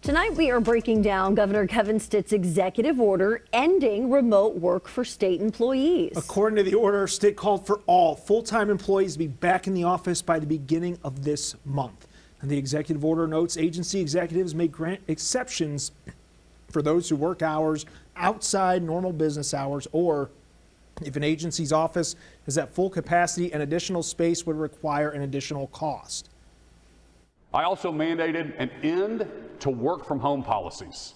Tonight, we are breaking down Governor Kevin Stitt's executive order ending remote work for state employees. According to the order, Stitt called for all full-time employees to be back in the office by the beginning of this month. And the executive order notes agency executives may grant exceptions for those who work hours outside normal business hours, or if an agency's office is at full capacity and additional space would require an additional cost. I also mandated an end to work from home policies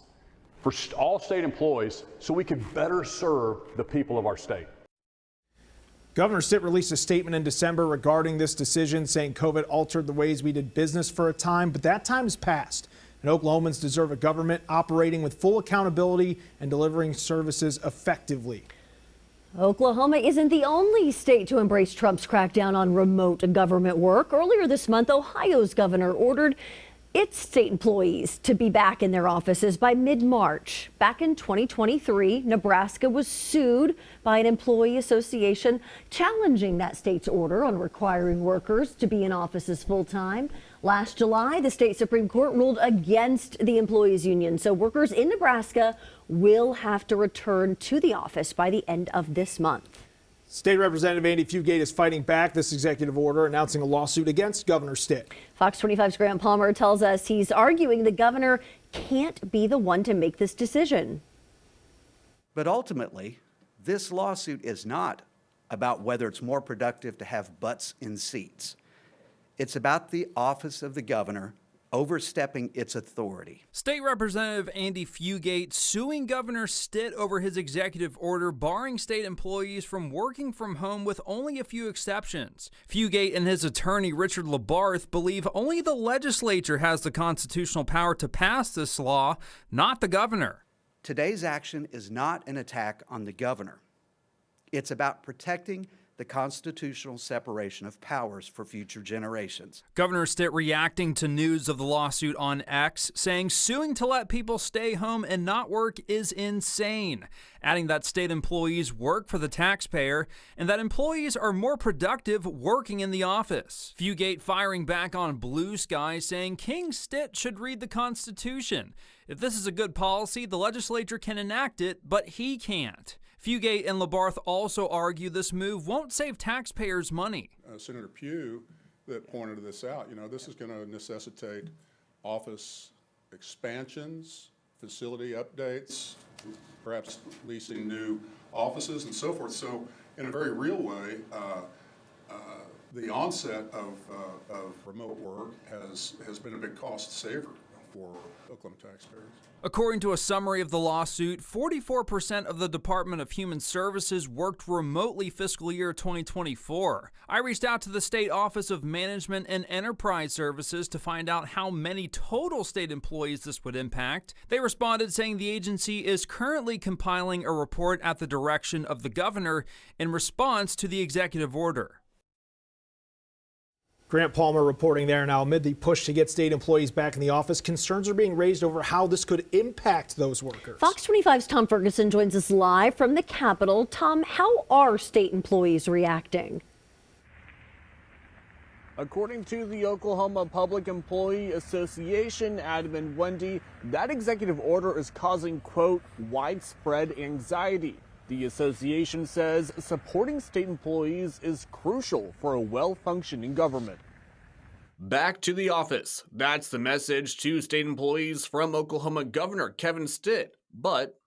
for all state employees so we could better serve the people of our state. Governor Stitt released a statement in December regarding this decision, saying COVID altered the ways we did business for a time, but that time has passed. And Oklahomans deserve a government operating with full accountability and delivering services effectively. Oklahoma isn't the only state to embrace Trump's crackdown on remote government work. Earlier this month, Ohio's governor ordered its state employees to be back in their offices by mid-March. Back in 2023, Nebraska was sued by an employee association challenging that state's order on requiring workers to be in offices full-time. Last July, the state Supreme Court ruled against the employees union, so workers in Nebraska will have to return to the office by the end of this month. State Representative Andy Fugate is fighting back this executive order, announcing a lawsuit against Governor Stitt. Fox 25's Grant Palmer tells us he's arguing the governor can't be the one to make this decision. But ultimately, this lawsuit is not about whether it's more productive to have butts in seats. It's about the office of the governor overstepping its authority. State Representative Andy Fugate suing Governor Stitt over his executive order barring state employees from working from home with only a few exceptions. Fugate and his attorney Richard Labarth believe only the legislature has the constitutional power to pass this law, not the governor. Today's action is not an attack on the governor. It's about protecting the constitutional separation of powers for future generations. Governor Stitt reacting to news of the lawsuit on X, saying suing to let people stay home and not work is insane, adding that state employees work for the taxpayer and that employees are more productive working in the office. Fugate firing back on Blue Sky, saying King Stitt should read the Constitution. If this is a good policy, the legislature can enact it, but he can't. Fugate and Labarth also argue this move won't save taxpayers money. Senator Pugh that pointed this out, this is going to necessitate office expansions, facility updates, perhaps leasing new offices and so forth. So in a very real way, the onset of remote work has been a big cost saver for Oklahoma taxpayers. According to a summary of the lawsuit, 44% of the Department of Human Services worked remotely fiscal year 2024. I reached out to the State Office of Management and Enterprise Services to find out how many total state employees this would impact. They responded saying the agency is currently compiling a report at the direction of the governor in response to the executive order. Grant Palmer reporting there now. Amid the push to get state employees back in the office, concerns are being raised over how this could impact those workers. Fox 25's Tom Ferguson joins us live from the Capitol. Tom, how are state employees reacting? According to the Oklahoma Public Employee Association, Adam and Wendy, that executive order is causing, quote, widespread anxiety. The association says supporting state employees is crucial for a well-functioning government. Back to the office. That's the message to state employees from Oklahoma Governor Kevin Stitt. But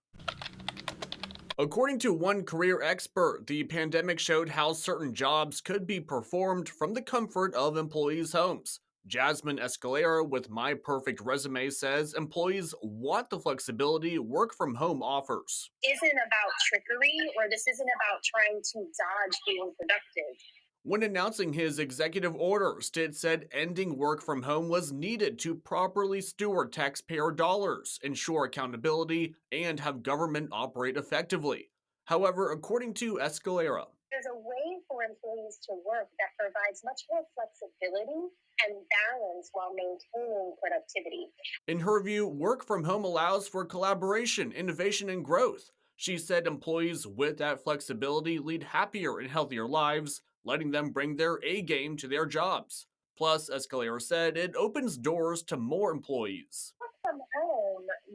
according to one career expert, the pandemic showed how certain jobs could be performed from the comfort of employees' homes. Jasmine Escalera with My Perfect Resume says employees want the flexibility work from home offers. Isn't about trickery, or this isn't about trying to dodge being productive. When announcing his executive order, Stitt said ending work from home was needed to properly steward taxpayer dollars, ensure accountability, and have government operate effectively. However, according to Escalera, there's a way for employees to work that provides much more flexibility and balance while maintaining productivity. In her view, work from home allows for collaboration, innovation, and growth. She said employees with that flexibility lead happier and healthier lives, letting them bring their A game to their jobs. Plus, Escalera said, it opens doors to more employees. Work from home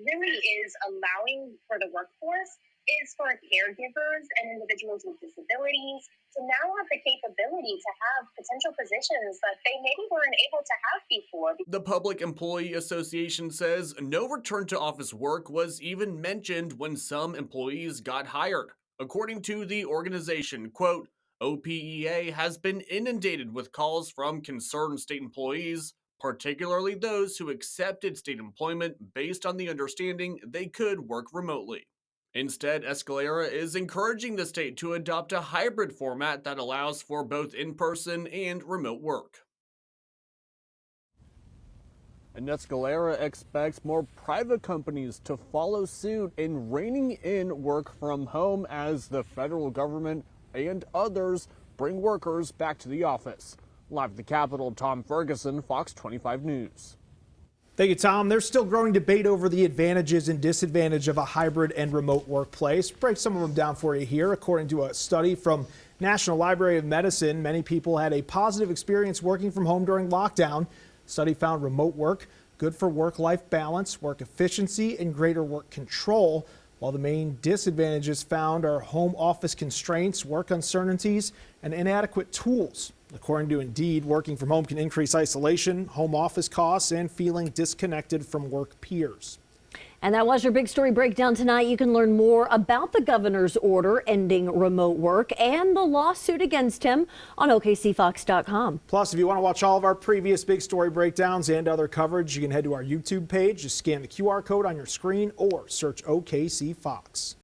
really is allowing for the workforce is for caregivers and individuals with disabilities to now have the capability to have potential positions that they maybe weren't able to have before. The Public Employee Association says no return to office work was even mentioned when some employees got hired. According to the organization, quote, OPEA has been inundated with calls from concerned state employees, particularly those who accepted state employment based on the understanding they could work remotely. Instead, Escalera is encouraging the state to adopt a hybrid format that allows for both in-person and remote work. And Escalera expects more private companies to follow suit in reining in work from home as the federal government and others bring workers back to the office. Live at the Capitol, Tom Ferguson, Fox 25 News. Thank you, Tom. There's still growing debate over the advantages and disadvantages of a hybrid and remote workplace. Break some of them down for you here. According to a study from National Library of Medicine, many people had a positive experience working from home during lockdown. The study found remote work good for work-life balance, work efficiency, and greater work control, while the main disadvantages found are home office constraints, work uncertainties, and inadequate tools. According to Indeed, working from home can increase isolation, home office costs, and feeling disconnected from work peers. And that was your big story breakdown tonight. You can learn more about the governor's order ending remote work and the lawsuit against him on OKCFox.com. Plus, if you want to watch all of our previous big story breakdowns and other coverage, you can head to our YouTube page, just scan the QR code on your screen or search OKC Fox.